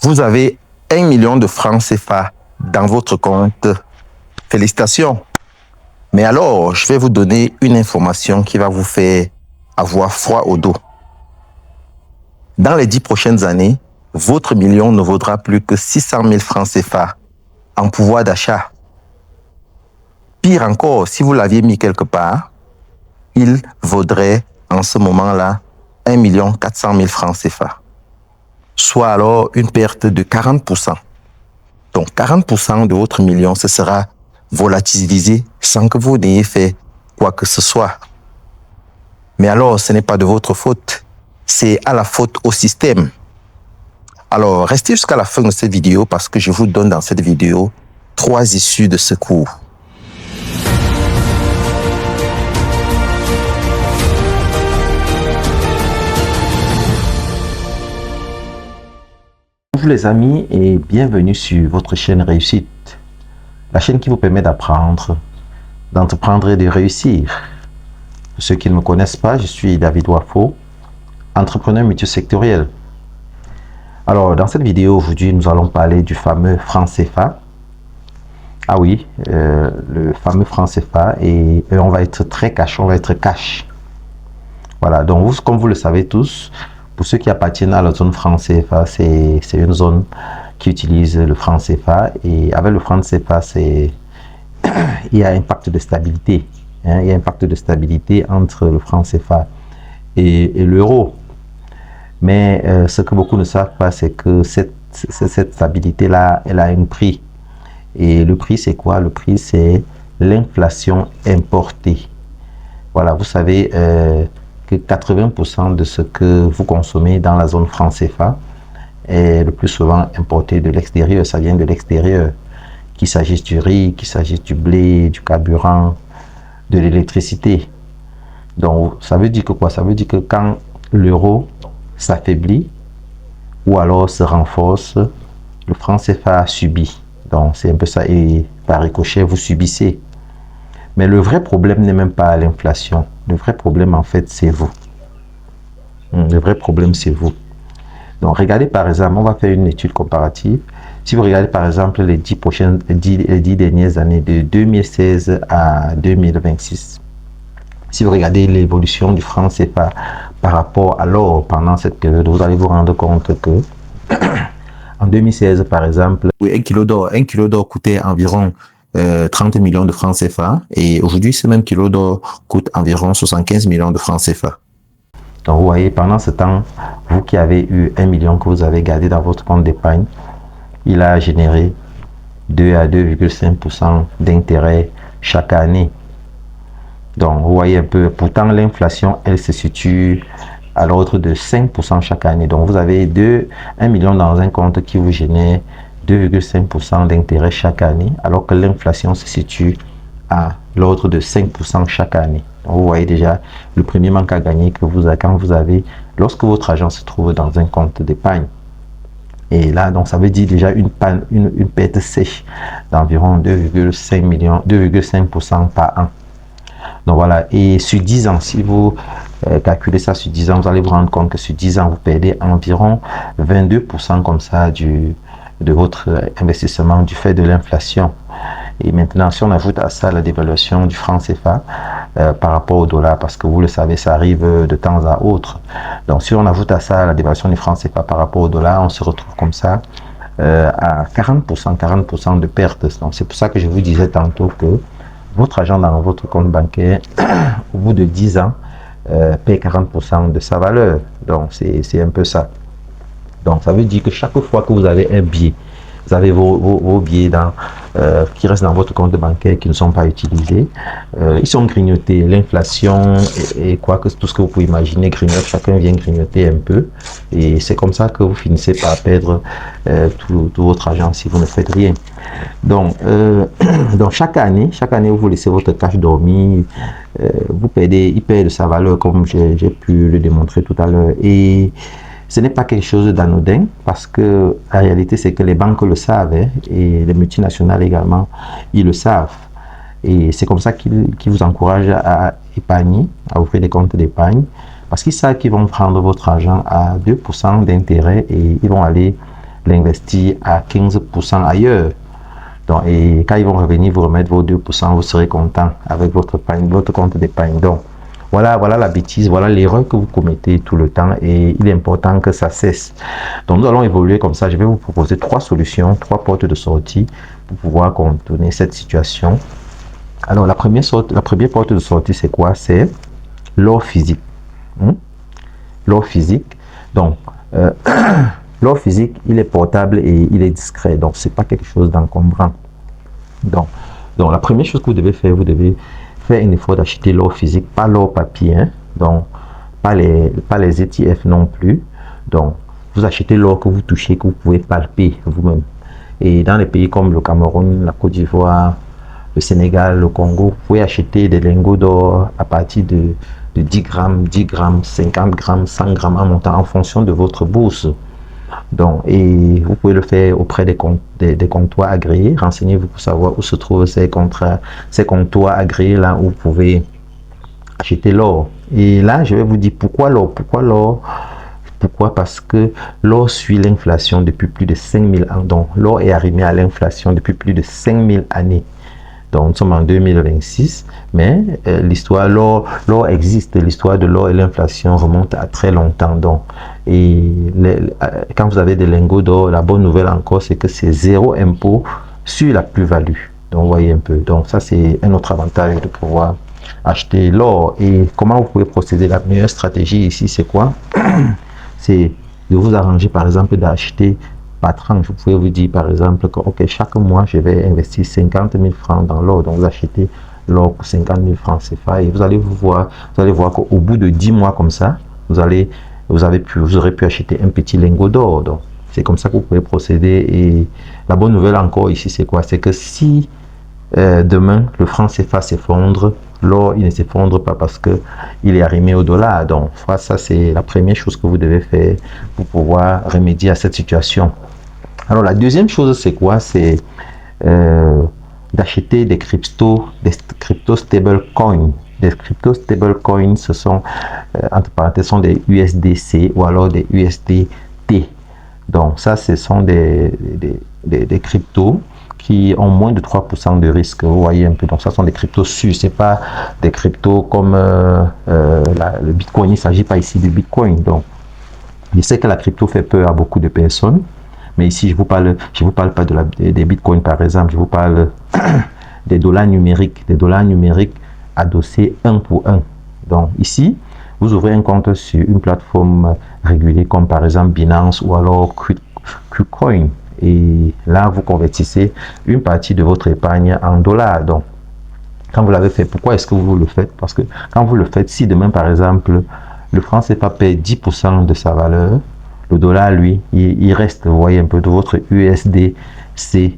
Vous avez 1 million de francs CFA dans votre compte. Félicitations. Mais alors, je vais vous donner une information qui va vous faire avoir froid au dos. Dans les 10 prochaines années, votre million ne vaudra plus que 600 000 francs CFA en pouvoir d'achat. Pire encore, si vous l'aviez mis quelque part, il vaudrait en ce moment-là 1 400 000 francs CFA. Soit alors une perte de 40%. Donc 40% de votre million, ce sera volatilisé sans que vous n'ayez fait quoi que ce soit. Mais alors, ce n'est pas de votre faute. C'est à la faute au système. Alors, restez jusqu'à la fin de cette vidéo parce que je vous donne dans cette vidéo 3 issues de secours. Bonjour les amis et bienvenue sur votre chaîne Réussite. La chaîne qui vous permet d'apprendre, d'entreprendre et de réussir. Pour ceux qui ne me connaissent pas, je suis David Wafo, entrepreneur multisectoriel. Alors, dans cette vidéo, aujourd'hui, nous allons parler du fameux franc CFA. Ah oui, le fameux franc CFA, et on va être très cash, on va être cash. Voilà, donc vous, comme vous le savez tous, pour ceux qui appartiennent à la zone franc CFA, c'est une zone qui utilise le franc CFA, et avec le franc CFA, il y a un pacte de stabilité. Hein, il y a un pacte de stabilité entre le franc CFA et l'euro. Mais ce que beaucoup ne savent pas, c'est que cette stabilité-là, elle a un prix. Et le prix, c'est quoi? Le prix, c'est l'inflation importée. Voilà, vous savez que 80% de ce que vous consommez dans la zone franc CFA est le plus souvent importé de l'extérieur. Ça vient de l'extérieur. Qu'il s'agisse du riz, qu'il s'agisse du blé, du carburant, de l'électricité. Donc, ça veut dire que quoi? Ça veut dire que quand l'euro s'affaiblit ou alors se renforce, le franc CFA subit. Donc, c'est un peu ça. Et par ricochet, vous subissez. Mais le vrai problème n'est même pas l'inflation. Le vrai problème, en fait, c'est vous. Le vrai problème, c'est vous. Donc, regardez par exemple, on va faire une étude comparative. Si vous regardez par exemple les 10 dernières années, de 2016 à 2026, si vous regardez l'évolution du franc CFA par rapport à l'or pendant cette période, vous allez vous rendre compte que en 2016, par exemple, un kilo d'or coûtait environ 30 millions de francs CFA et aujourd'hui, ce même kilo d'or coûte environ 75 millions de francs CFA. Donc, vous voyez, pendant ce temps, vous qui avez eu 1 million que vous avez gardé dans votre compte d'épargne, il a généré 2 à 2,5% d'intérêt chaque année. Donc, vous voyez un peu, pourtant l'inflation, elle se situe à l'ordre de 5% chaque année. Donc, vous avez 1 million dans un compte qui vous génère 2,5% d'intérêt chaque année, alors que l'inflation se situe à l'ordre de 5% chaque année. Donc, vous voyez déjà le premier manque à gagner que vous avez quand vous avez, lorsque votre argent se trouve dans un compte d'épargne. Et là, donc, ça veut dire déjà une perte sèche d'environ 2,5% par an. Donc voilà, et sur 10 ans, si vous calculez ça sur 10 ans, vous allez vous rendre compte que sur 10 ans, vous perdez environ 22% comme ça de votre investissement du fait de l'inflation. Et maintenant, si on ajoute à ça la dévaluation du franc CFA par rapport au dollar, parce que vous le savez, ça arrive de temps à autre. Donc, si on ajoute à ça la dévaluation du franc CFA par rapport au dollar, on se retrouve comme ça à 40% de pertes. Donc, c'est pour ça que je vous disais tantôt que votre argent dans votre compte bancaire, au bout de 10 ans, paie 40% de sa valeur. Donc, c'est un peu ça. Donc, ça veut dire que chaque fois que vous avez un billet, vous avez vos billets qui restent dans votre compte bancaire qui ne sont pas utilisés. Ils sont grignotés. L'inflation et quoi que tout ce que vous pouvez imaginer grignote. Chacun vient grignoter un peu. Et c'est comme ça que vous finissez par perdre tout votre argent si vous ne faites rien. Donc chaque année, vous laissez votre cash dormir. Il perd de sa valeur comme j'ai pu le démontrer tout à l'heure. Et ce n'est pas quelque chose d'anodin parce que la réalité c'est que les banques le savent hein, et les multinationales également, ils le savent. Et c'est comme ça qu'ils vous encouragent à épargner, à ouvrir des comptes d'épargne parce qu'ils savent qu'ils vont prendre votre argent à 2% d'intérêt et ils vont aller l'investir à 15% ailleurs. Donc, et quand ils vont revenir vous remettre vos 2%, vous serez content avec votre compte d'épargne. Donc, voilà la bêtise, voilà l'erreur que vous commettez tout le temps et il est important que ça cesse. Donc, nous allons évoluer comme ça. Je vais vous proposer 3 solutions, 3 portes de sortie pour pouvoir contourner cette situation. Alors, la première porte de sortie, c'est quoi? C'est l'or physique. L'or physique. Donc, l'or physique, il est portable et il est discret. Donc, c'est pas quelque chose d'encombrant. Donc, la première chose que vous devez faire un effort d'acheter l'or physique, pas l'or papier. Hein? Donc, pas les ETF non plus. Donc, vous achetez l'or que vous touchez, que vous pouvez palper vous-même. Et dans les pays comme le Cameroun, la Côte d'Ivoire, le Sénégal, le Congo, vous pouvez acheter des lingots d'or à partir de 10 grammes, 50 grammes, 100 grammes en montant en fonction de votre bourse. Donc, et vous pouvez le faire auprès des comptoirs agréés. Renseignez-vous pour savoir où se trouvent ces comptoirs agréés là où vous pouvez acheter l'or. Et là, je vais vous dire pourquoi l'or. Pourquoi? Parce que l'or suit l'inflation depuis plus de 5000 ans. Donc, l'or est arrimé à l'inflation depuis plus de 5000 années. Donc, nous sommes en 2026, mais l'histoire, l'or existe. L'histoire de l'or et l'inflation remonte à très longtemps. Donc, quand vous avez des lingots d'or, la bonne nouvelle encore, c'est que c'est 0 impôt sur la plus-value. Donc, vous voyez un peu. Donc, ça, c'est un autre avantage de pouvoir acheter l'or. Et comment vous pouvez procéder? La meilleure stratégie ici, c'est quoi? C'est de vous arranger, par exemple, d'acheter par tranche. Vous pouvez vous dire, par exemple, que ok, chaque mois, je vais investir 50 000 francs dans l'or. Donc, vous achetez l'or pour 50 000 francs CFA et vous allez voir qu'au bout de 10 mois comme ça, vous aurez pu acheter un petit lingot d'or. Donc, c'est comme ça que vous pouvez procéder. Et la bonne nouvelle encore ici, c'est quoi? C'est que si demain, le franc CFA s'effondre, l'or, il ne s'effondre pas parce qu'il est arrimé au dollar. Donc, ça, c'est la première chose que vous devez faire pour pouvoir remédier à cette situation. Alors, la deuxième chose, c'est quoi? C'est d'acheter des crypto stable coins. Des crypto stable coins, ce sont, entre parenthèses, sont des USDC ou alors des USDT. Donc, ça, ce sont des cryptos qui ont moins de 3% de risque. Vous voyez un peu. Donc, ça sont des cryptos sûrs. Ce n'est pas des cryptos comme le Bitcoin. Il ne s'agit pas ici du Bitcoin. Donc, je sais que la crypto fait peur à beaucoup de personnes. Mais ici, je vous parle pas des Bitcoins, par exemple. Je vous parle des dollars numériques. Des dollars numériques adossés 1 pour 1. Donc, ici, vous ouvrez un compte sur une plateforme régulée comme, par exemple, Binance ou alors KuCoin. Et là, vous convertissez une partie de votre épargne en dollars. Donc, quand vous l'avez fait, pourquoi est-ce que vous le faites? Parce que quand vous le faites, si demain, par exemple, le franc CFA paie 10% de sa valeur, le dollar, lui, il reste, vous voyez un peu, de votre USDC,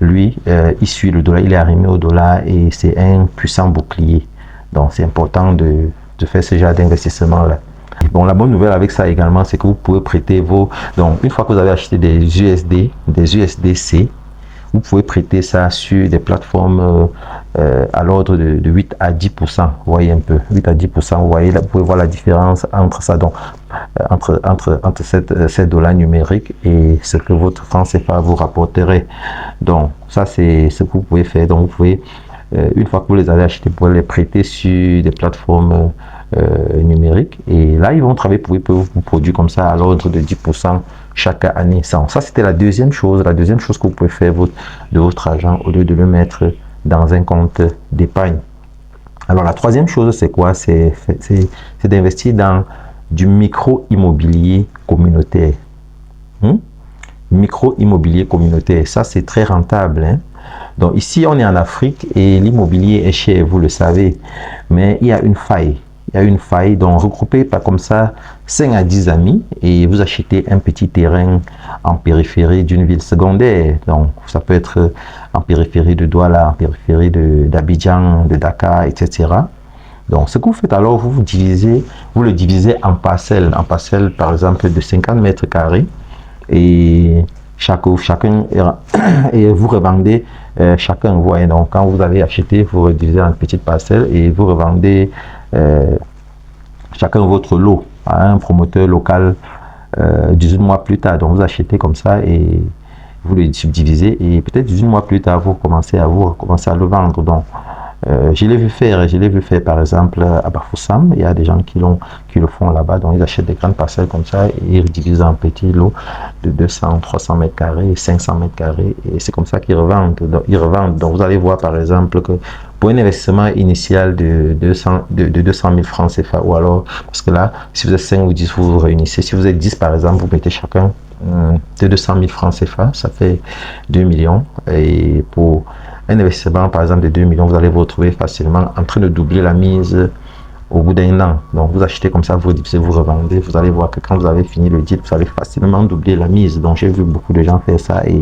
lui, il suit le dollar, il est arrimé au dollar et c'est un puissant bouclier. Donc, c'est important de faire ce genre d'investissement-là. Bon, la bonne nouvelle avec ça également, c'est que vous pouvez prêter donc, une fois que vous avez acheté des USDC, vous pouvez prêter ça sur des plateformes à l'ordre de 8 à 10%. Vous voyez un peu, 8 à 10%. Vous voyez, là, vous pouvez voir la différence entre ça, donc, entre ces dollars numériques et ce que votre franc CFA vous rapporterait. Donc, ça, c'est ce que vous pouvez faire. Donc, vous pouvez, une fois que vous les avez achetés, vous pouvez les prêter sur des plateformes numériques. Et là, ils vont travailler pour vous produire comme ça à l'ordre de 10% chaque année. Ça, c'était la deuxième chose. La deuxième chose que vous pouvez faire de votre argent au lieu de le mettre dans un compte d'épargne. Alors, la troisième chose, c'est quoi? C'est d'investir dans du micro-immobilier communautaire. Micro-immobilier communautaire, ça, c'est très rentable. Hein? Donc, ici, on est en Afrique et l'immobilier est cher, vous le savez. Mais il y a une faille. Il y a une faille, donc regroupez pas comme ça 5 à 10 amis et vous achetez un petit terrain en périphérie d'une ville secondaire. Donc, ça peut être en périphérie de Douala, en périphérie d'Abidjan, de Dakar, etc. Donc, ce que vous faites alors, vous le divisez en parcelles, par exemple de 50 mètres carrés et chacun et vous revendez chacun. Vous voyez, donc quand vous avez acheté, vous redivisez en petites parcelles et vous revendez chacun votre lot à un promoteur local 18 mois plus tard. Donc vous achetez comme ça et vous le subdivisez et peut-être 18 mois plus tard, vous commencez à le vendre. Donc, je l'ai vu faire par exemple à Bafoussam. Il y a des gens qui le font là-bas. Donc, ils achètent des grandes parcelles comme ça et ils divisent en petits lots de 200, 300 mètres carrés, 500 mètres carrés. Et c'est comme ça qu'ils revendent. Donc, vous allez voir par exemple que pour un investissement initial de 200 000 francs CFA, ou alors, parce que là, si vous êtes 5 ou 10, vous vous réunissez. Si vous êtes 10 par exemple, vous mettez chacun de 200 000 francs CFA, ça fait 2 millions. Et pour un investissement, par exemple, de 2 millions, vous allez vous retrouver facilement en train de doubler la mise au bout d'un an. Donc, vous achetez comme ça, vous divisez, vous revendez. Vous allez voir que quand vous avez fini le deal, vous allez facilement doubler la mise. Donc, j'ai vu beaucoup de gens faire ça et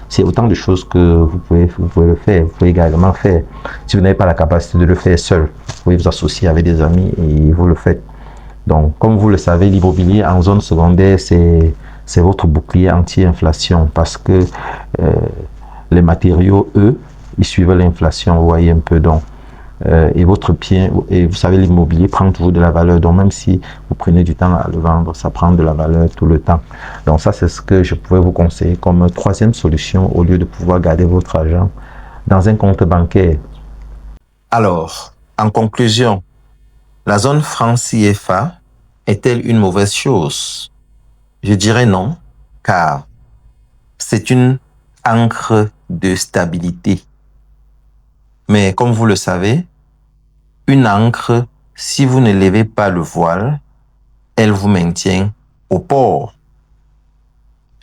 c'est autant de choses que vous pouvez le faire. Vous pouvez également faire. Si vous n'avez pas la capacité de le faire seul, vous pouvez vous associer avec des amis et vous le faites. Donc, comme vous le savez, l'immobilier en zone secondaire, c'est votre bouclier anti-inflation parce que les matériaux, eux, ils suivent l'inflation, vous voyez un peu. Donc, et votre bien, et vous savez, l'immobilier prend toujours de la valeur. Donc, même si vous prenez du temps à le vendre, ça prend de la valeur tout le temps. Donc, ça, c'est ce que je pouvais vous conseiller comme troisième solution au lieu de pouvoir garder votre argent dans un compte bancaire. Alors, en conclusion, la zone franc CFA est-elle une mauvaise chose? Je dirais non, car c'est une ancre de stabilité. Mais comme vous le savez, une ancre, si vous ne levez pas le voile, elle vous maintient au port.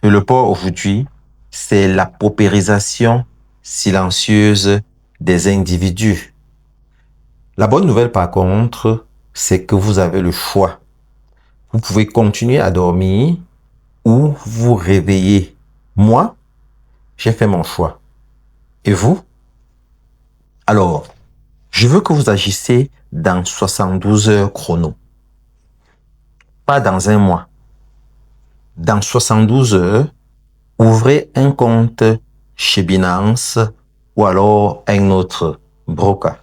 Et le port aujourd'hui, c'est la paupérisation silencieuse des individus. La bonne nouvelle par contre, c'est que vous avez le choix. Vous pouvez continuer à dormir ou vous réveiller. Moi, j'ai fait mon choix. Et vous? Alors, je veux que vous agissiez dans 72 heures chrono. Pas dans un mois. Dans 72 heures, ouvrez un compte chez Binance ou alors un autre broker.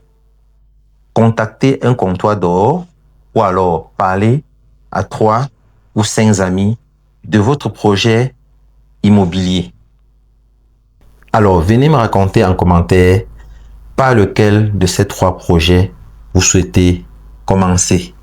Contactez un comptoir d'or ou alors parlez à 3 ou 5 amis de votre projet immobilier. Alors, venez me raconter en commentaire par lequel de ces 3 projets vous souhaitez commencer.